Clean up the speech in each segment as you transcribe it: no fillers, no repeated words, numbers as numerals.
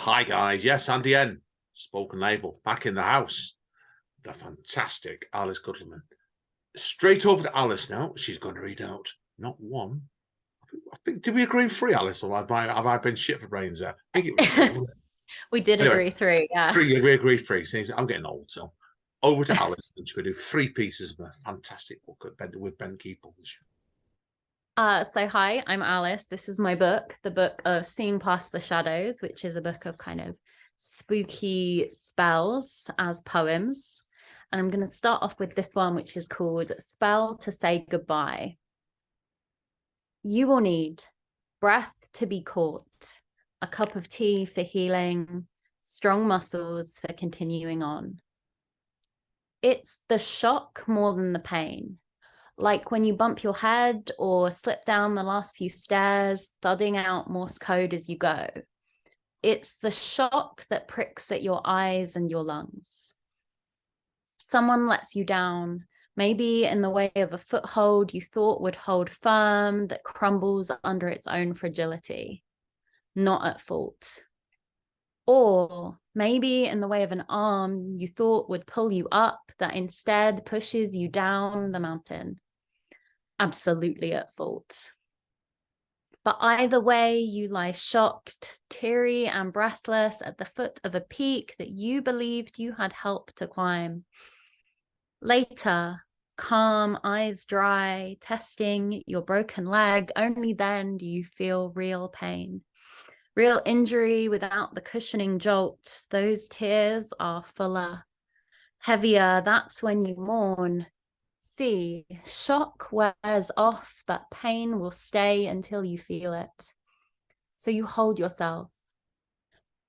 Hi guys, yes, Andy N, spoken label, back in the house. The fantastic Alice Godliman. Straight over to Alice now. She's going to read out not one. I think did we agree 3, Alice, or have I been shit for brains there? I think it was 3. We did agree 3, yeah. 3, yeah, we agreed 3. So I'm getting old, so over to Alice, and she's going to do 3 pieces of a fantastic book with Ben Key Publishing. So hi, I'm Alice. This is my book, the book of Seeing Past the Shadows, which is a book of kind of spooky spells as poems. And I'm going to start off with this one, which is called Spell to Say Goodbye. You will need breath to be caught, a cup of tea for healing, strong muscles for continuing on. It's the shock more than the pain. Like when you bump your head or slip down the last few stairs, thudding out Morse code as you go. It's the shock that pricks at your eyes and your lungs. Someone lets you down, maybe in the way of a foothold you thought would hold firm that crumbles under its own fragility, not at fault. Or maybe in the way of an arm you thought would pull you up that instead pushes you down the mountain. Absolutely at fault. But either way, you lie shocked, teary and breathless at the foot of a peak that you believed you had helped to climb. Later, calm, eyes dry, testing your broken leg, only then do you feel real pain. Real injury without the cushioning jolt. Those tears are fuller, heavier. That's when you mourn. See, shock wears off, but pain will stay until you feel it. So you hold yourself.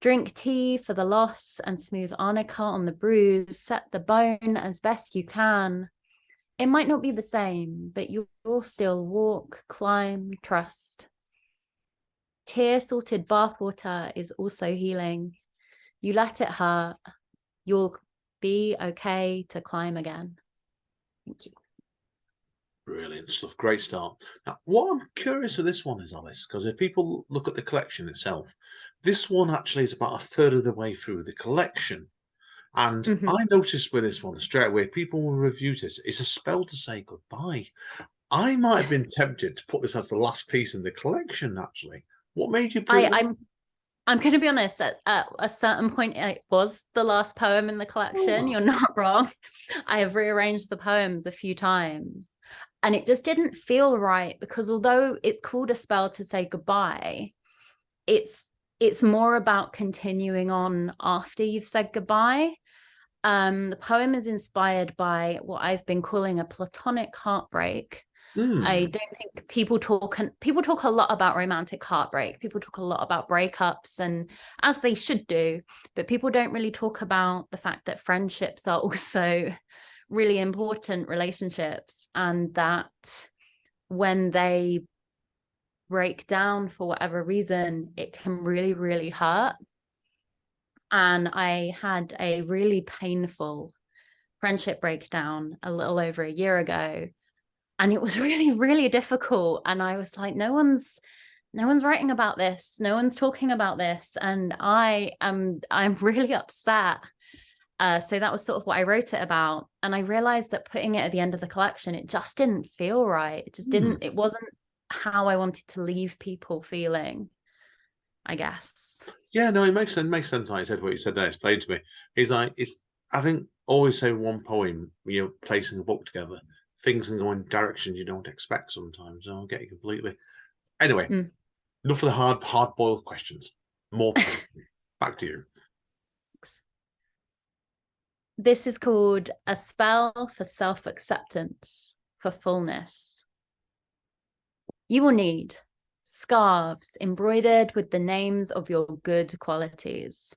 Drink tea for the loss and smooth arnica on the bruise. Set the bone as best you can. It might not be the same, but you'll still walk, climb, trust. Tear-salted bathwater is also healing. You let it hurt. You'll be okay to climb again. Thank you. Brilliant stuff. Great start. Now, what I'm curious of this one is, Alice, because if people look at the collection itself, this one actually is about a third of the way through the collection. And I noticed with this one straight away, people will review this. It's a spell to say goodbye. I might have been tempted to put this as the last piece in the collection, actually. What made you put it I'm going to be honest, at a certain point, it was the last poem in the collection. Oh. You're not wrong. I have rearranged the poems a few times. And it just didn't feel right because although it's called a spell to say goodbye, it's more about continuing on after you've said goodbye. The poem is inspired by what I've been calling a platonic heartbreak. I don't think people talk a lot about romantic heartbreak. People talk a lot about breakups, and as they should do, but people don't really talk about the fact that friendships are also really important relationships, and that when they break down for whatever reason, it can really, really hurt. And I had a really painful friendship breakdown a little over a year ago. And it was really, really difficult. And I was like, no one's writing about this. No one's talking about this. And I'm really upset. So that was sort of what I wrote it about. And I realized that putting it at the end of the collection, it just didn't feel right. It just didn't, it wasn't how I wanted to leave people feeling, I guess. Yeah, no, it makes sense. It makes sense. Like I said, what you said there explained to me. It's like, I think always say one poem when you're placing a book together, things can go in directions you don't expect sometimes. I'll get you completely. Anyway, enough of the hard-boiled questions. More poetry. Back to you. This is called A Spell for Self-Acceptance, for Fullness. You will need scarves embroidered with the names of your good qualities.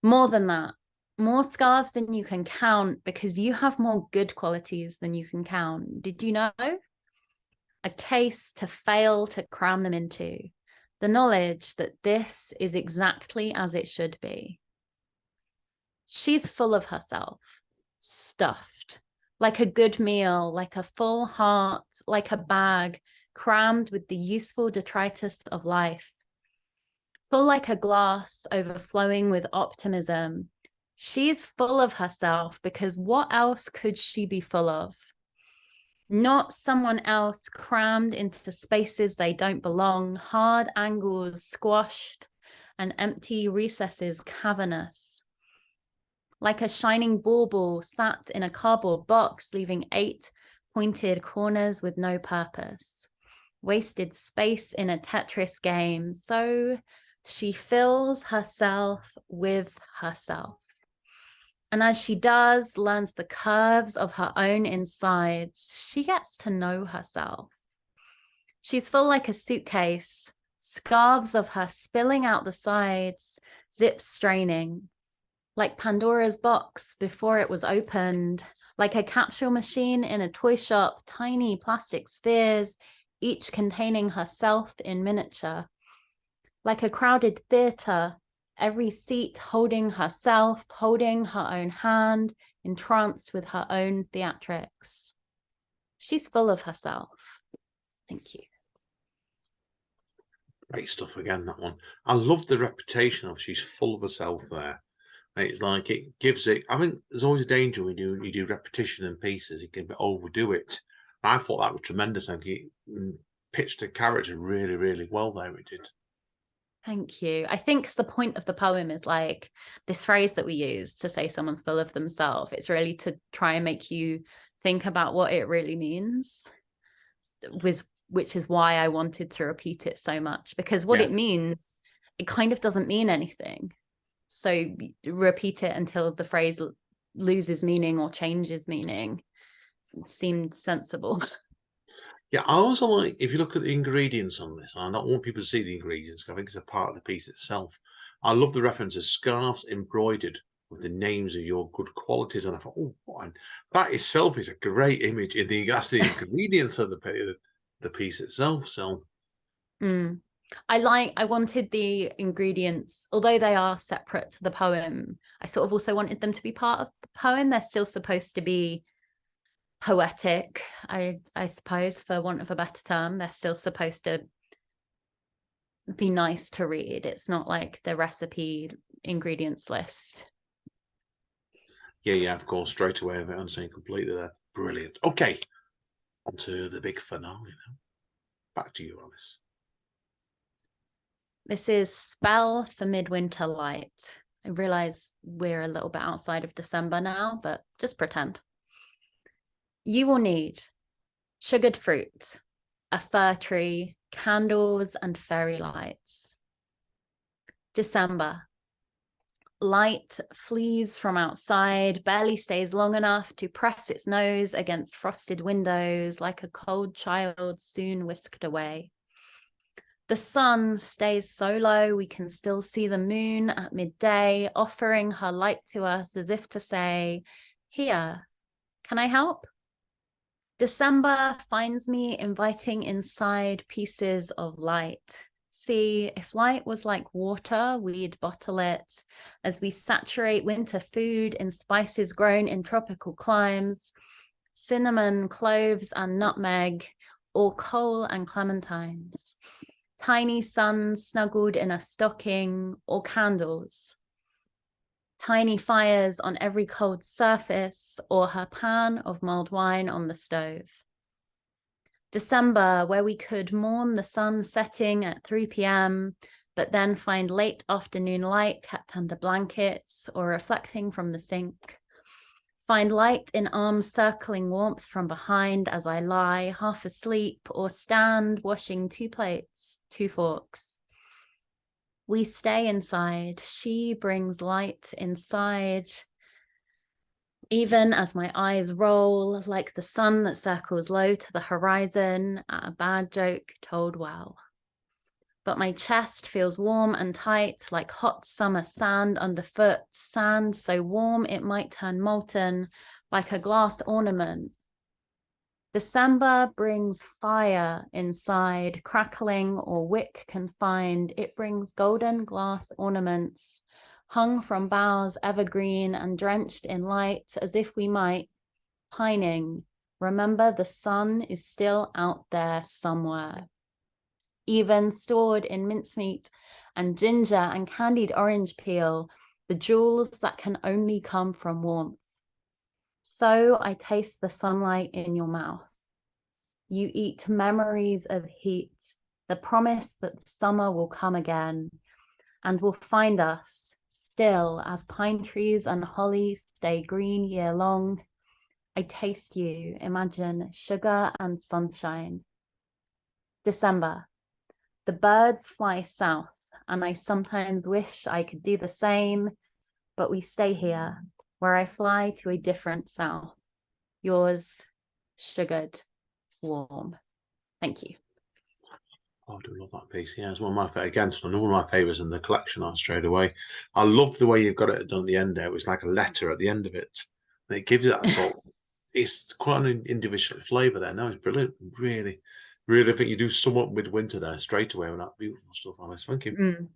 More than that, more scarves than you can count because you have more good qualities than you can count. Did you know? A case to fail to cram them into. The knowledge that this is exactly as it should be. She's full of herself, stuffed, like a good meal, like a full heart, like a bag crammed with the useful detritus of life. Full like a glass overflowing with optimism. She's full of herself because what else could she be full of? Not someone else crammed into spaces they don't belong, hard angles squashed and empty recesses cavernous. Like a shining bauble sat in a cardboard box, leaving 8 pointed corners with no purpose. Wasted space in a Tetris game. So she fills herself with herself. And as she does, learns the curves of her own insides, she gets to know herself. She's full like a suitcase, scarves of her spilling out the sides, zips straining, like Pandora's box before it was opened, like a capsule machine in a toy shop, tiny plastic spheres, each containing herself in miniature. Like a crowded theatre, every seat holding herself, holding her own hand, entranced with her own theatrics. She's full of herself. Thank you. Great stuff again, that one. I love the reputation of she's full of herself there. It's like it gives it. I think there's always a danger when you do repetition in pieces. You can overdo it. I thought that was tremendous. I think it pitched the character really, really well there. It did. Thank you. I think the point of the poem is like this phrase that we use to say someone's full of themselves. It's really to try and make you think about what it really means, which is why I wanted to repeat it so much, because what it means, it kind of doesn't mean anything. So repeat it until the phrase loses meaning or changes meaning. It seemed sensible. Yeah, I also like, if you look at the ingredients on this, I don't want people to see the ingredients, I think it's a part of the piece itself. I love the references, scarves embroidered with the names of your good qualities. And I thought, oh, that itself is a great image. That's the ingredients of the piece itself. So I wanted the ingredients, although they are separate to the poem, I sort of also wanted them to be part of the poem. They're still supposed to be poetic, I suppose, for want of a better term. They're still supposed to be nice to read. It's not like the recipe ingredients list. Yeah, of course, straight away of it unseen completely there. Brilliant. Okay, on to the big finale now. Back to you, Alice. This is Spell for Midwinter Light. I realize we're a little bit outside of December now, but just pretend. You will need sugared fruit, a fir tree, candles, and fairy lights. December. Light flees from outside, barely stays long enough to press its nose against frosted windows like a cold child soon whisked away. The sun stays so low we can still see the moon at midday, offering her light to us as if to say, "Here, can I help?" December finds me inviting inside pieces of light. See, if light was like water, we'd bottle it as we saturate winter food in spices grown in tropical climes, cinnamon, cloves, and nutmeg, or coal and clementines. Tiny suns snuggled in a stocking, or candles. Tiny fires on every cold surface, or her pan of mulled wine on the stove. December, where we could mourn the sun setting at 3 p.m., but then find late afternoon light kept under blankets or reflecting from the sink. Find light in arms circling warmth from behind as I lie half asleep or stand washing 2 plates, 2 forks. We stay inside. She brings light inside. Even as my eyes roll like the sun that circles low to the horizon at a bad joke told well. But my chest feels warm and tight like hot summer sand underfoot, sand so warm it might turn molten like a glass ornament. December brings fire inside, crackling or wick confined. It brings golden glass ornaments, hung from boughs evergreen and drenched in light, as if we might, pining, remember the sun is still out there somewhere. Even stored in mincemeat and ginger and candied orange peel, the jewels that can only come from warmth. So I taste the sunlight in your mouth. You eat memories of heat, the promise that summer will come again and will find us still as pine trees and holly stay green year long. I taste you, imagine sugar and sunshine. December, the birds fly south, and I sometimes wish I could do the same, but we stay here, where I fly to a different south. Yours, sugared, warm. Thank you. Oh, I do love that piece. Yeah, it's one of my favorites. One of my favorites in the collection on straight away. I love the way you've got it done at the end there. It was like a letter at the end of it. And it gives it that sort of, it's quite an individual flavour there. No, it's brilliant. Really, really think you do sum up with winter there straight away with that beautiful stuff, Alice. Thank you.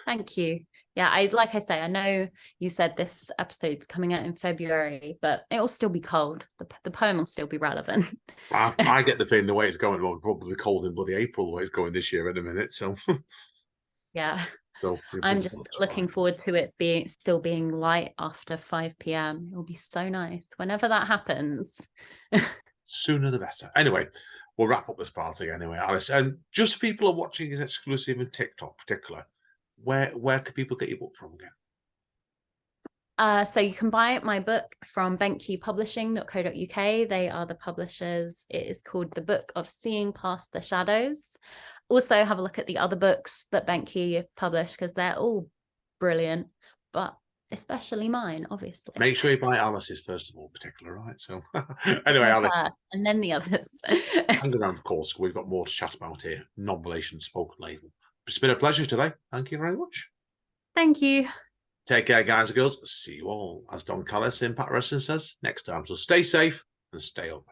Thank you. Yeah, like I say, I know you said this episode's coming out in February, but it will still be cold. The poem will still be relevant. I get the feeling the way it's going, well, probably cold in bloody April the way it's going this year in a minute. So yeah. So I'm just looking forward to it still being light after 5 p.m. It will be so nice whenever that happens. Sooner the better. Anyway, we'll wrap up this party anyway, Alice. And just people are watching is exclusive in TikTok, particular. Where can people get your book from again? So you can buy my book from benqpublishing.co.uk. They are the publishers. It is called The Book of Seeing Past the Shadows. Also have a look at the other books that Benki published because they're all brilliant, but especially mine, obviously. Make sure you buy Alice's first of all, particular, right? So anyway, Alice. First, and then the others. And then, of course, we've got more to chat about here. Non-relation spoken label. It's been a pleasure today. Thank you very much. Thank you. Take care, guys and girls. See you all. As Don Callis in Pat Wrestling says next time. So stay safe and stay over.